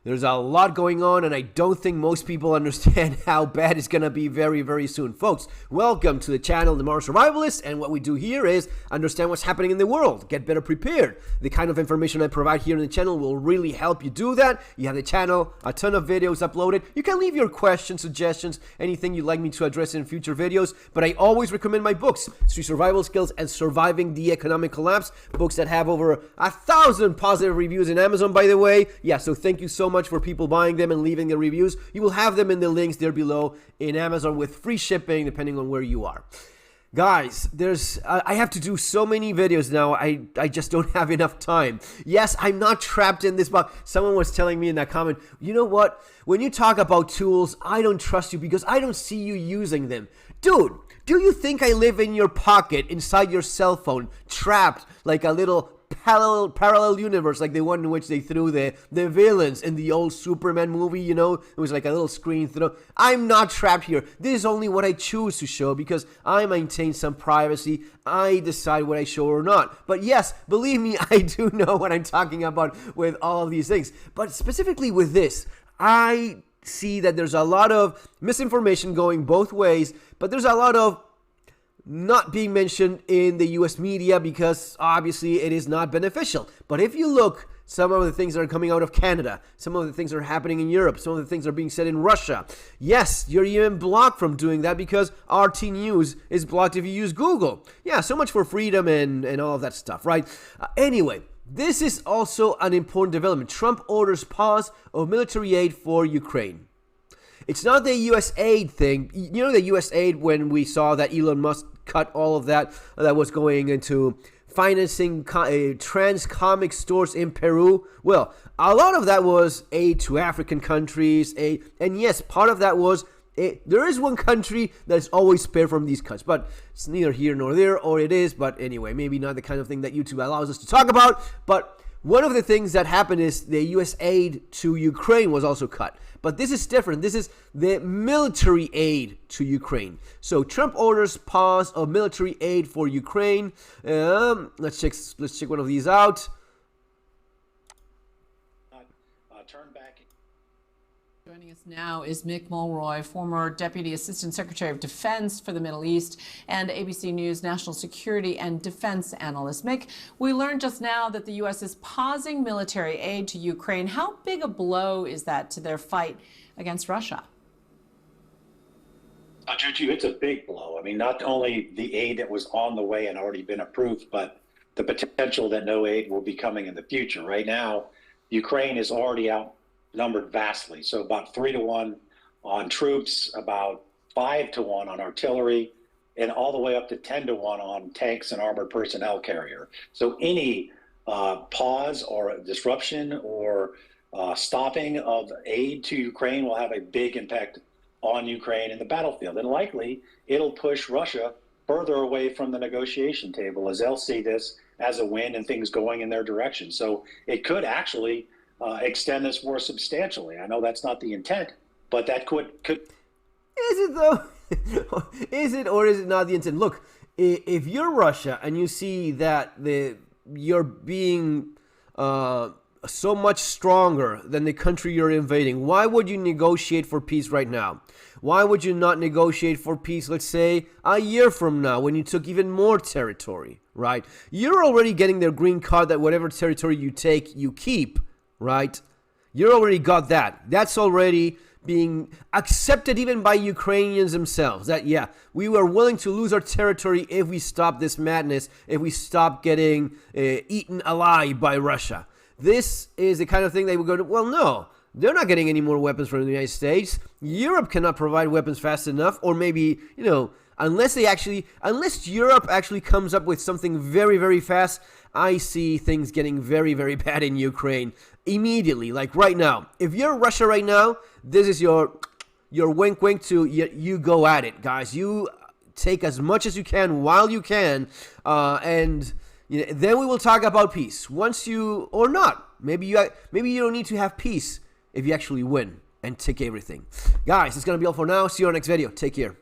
There's a lot going on, and I don't think most people understand how bad it's going to be very, very soon. Folks, welcome to the channel, The Modern Survivalist, and what we do here is understand what's happening in the world, get better prepared. The kind of information I provide here in the channel will really help you do that. You have the channel, a ton of videos uploaded. You can leave your questions, suggestions, anything you'd like me to address in future videos, but I always recommend my books, Street Survival Skills and Surviving the Economic Collapse, books that have over 1,000 positive reviews in Amazon, by the way. Yeah, so thank you so much for people buying them and leaving the reviews. You will have them in the links there below in Amazon with free shipping depending on where you are. Guys, I have to do so many videos now. I just don't have enough time. Yes, I'm not trapped in this box. Someone was telling me in that comment, you know what? When you talk about tools, I don't trust you because I don't see you using them. Dude, do you think I live in your pocket inside your cell phone, trapped like a little parallel universe, like the one in which they threw the villains in the old Superman movie, you know? It was like a little screen throw. I'm not trapped here. This is only what I choose to show because I maintain some privacy. I decide what I show or not. But yes, believe me, I do know what I'm talking about with all of these things. But specifically with this, I see that there's a lot of misinformation going both ways, but there's a lot of not being mentioned in the US media because obviously it is not beneficial. But if you look, some of the things that are coming out of Canada, some of the things that are happening in Europe, some of the things that are being said in Russia, yes, you're even blocked from doing that because RT News is blocked if you use Google. Yeah, so much for freedom and all of that stuff, right? Anyway, this is also an important development. Trump orders pause of military aid for Ukraine. It's not the U.S. aid thing. You know the U.S. aid when we saw that Elon Musk cut all of that was going into financing trans comic stores in Peru? Well, a lot of that was aid to African countries. And yes, part of that was there is one country that is always spared from these cuts, but it's neither here nor there, or it is. But anyway, maybe not the kind of thing that YouTube allows us to talk about. But one of the things that happened is the U.S. aid to Ukraine was also cut. But this is different. This is the military aid to Ukraine. So Trump orders pause of military aid for Ukraine. Let's check one of these out. Turn back. Joining us now is Mick Mulroy, former Deputy Assistant Secretary of Defense for the Middle East and ABC News national security and defense analyst. Mick, we learned just now that the U.S. is pausing military aid to Ukraine. How big a blow is that to their fight against Russia? Juju, it's a big blow. I mean, not only the aid that was on the way and already been approved, but the potential that no aid will be coming in the future. Right now, Ukraine is already outnumbered vastly. So about 3-to-1 on troops, about 5-to-1 on artillery, and all the way up to 10-to-1 on tanks and armored personnel carrier. So any pause or disruption or stopping of aid to Ukraine will have a big impact on Ukraine in the battlefield. And likely it'll push Russia further away from the negotiation table as they'll see this as a win and things going in their direction. So it could actually extend this war substantially. I know that's not the intent, but that could. Is it though? Is it or is it not the intent? Look, if you're Russia and you see that you're being so much stronger than the country you're invading, why would you negotiate for peace right now? Why would you not negotiate for peace, let's say, a year from now when you took even more territory, right? You're already getting their green card that whatever territory you take, you keep, right? You already got that. That's already being accepted even by Ukrainians themselves. That, yeah, we were willing to lose our territory if we stop this madness, if we stop getting eaten alive by Russia. This is the kind of thing they would go to, well, no, they're not getting any more weapons from the United States. Europe cannot provide weapons fast enough, or maybe, you know, unless Europe actually comes up with something very, very fast, I see things getting very, very bad in Ukraine immediately, like right now. If you're Russia right now, this is your wink wink to you go at it, guys. You take as much as you can while you can, and you know, then we will talk about peace. Once you, or not, maybe you don't need to have peace if you actually win and take everything. Guys, it's gonna be all for now. See you on the next video. Take care.